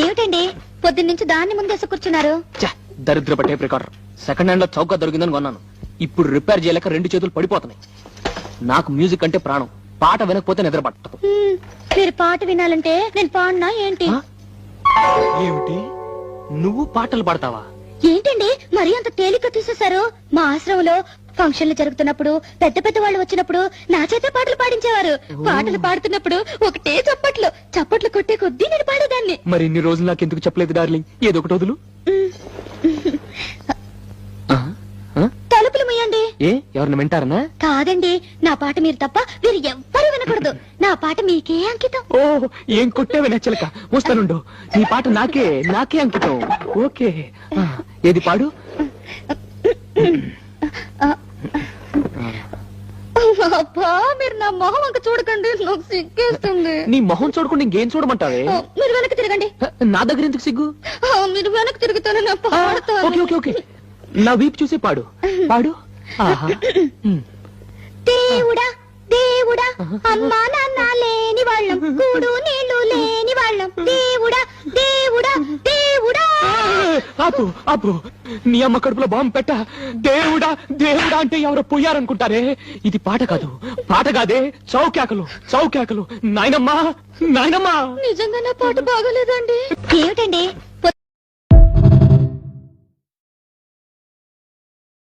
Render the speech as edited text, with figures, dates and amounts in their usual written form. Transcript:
ఏమిటండి పొద్దున్నుంచి దాన్ని ముందేసి కూర్చున్నారు? దరిద్ర టేప్ రికార్డర్ సెకండ్ హ్యాండ్ లో చౌక దొరికిందని కొన్నాను. ఇప్పుడు రిపేర్ చేయలేక 2 చేతులు పడిపోతున్నాయి. నాకు మ్యూజిక్ అంటే ప్రాణం. పాట వినకపోతే నిద్ర పట్టదు. మీరు పాట వినాలంటే నేను పాడినా ఏంటి? ఏమిటి నువ్వు పాటలు పాడతావా? ఏంటండి మరి అంత తేలిక తీసేశారు? మా ఆశ్రమంలో ఫంక్షన్లు జరుగుతున్నప్పుడు పెద్ద పెద్ద వాళ్ళు వచ్చినప్పుడు నా చేత పాటలు పాడించేవారు. పాటలు పాడుతున్నప్పుడు ఒకటే చప్పట్లు చప్పట్లు కొట్టే కొద్దీ నేను పాడేదాన్ని. మరి ఇన్ని రోజులు నాకు ఎందుకు చెప్పలేదు డార్లింగ్? ఏదో ఒకటి వదులు. తలుపులు ముయ్యండి. ఏ ఎవరిని వింటారనా? కాదండి, నా పాట మీరు తప్ప మీరు ఎవ్వరూ వినకూడదు. నా పాట మీకే అంకితం. ఓ ఏం కొట్టేవి నచ్చలక. వస్తానుండు, నీ పాట నాకే అంకితం. ఓకే, ఏది పాడు. అబ్బా మీరు నా మొహం అంక చూడకండి, నాకు సిగ్గేస్తుంది. నీ మొహం చూడకుండా ఇంకేం చూడమంటావే? మీరు వెనక్కి తిరగండి. నా దగ్గర ఎందుకు సిగ్గు? మీరు వెనక్కి తిరుగుతాను నా పాడతాను. ఓకే ఓకే ఓకే, నా వీపు చూసి పాడు పాడు. దేవుడా దేవుడా అమ్మా నాన్న లేని వాళ్ళం, కూడు నీళ్లు లేని వాళ్ళం, దేవుడా దేవుడా దేవుడా. ఆపు ఆపు, నీ అమ్మ కడుపులో బాంబు పెట్ట. దేవుడా దేవుడా అంటే ఎవరో పోయారనుకుంటారే. ఇది పాట కాదు, పాట కాదే, చౌకేకలు చౌకేకలు. నాయనమ్మా నాయనమ్మా. నిజంగా నా పాట బాగోలేదండి. ఏమిటండి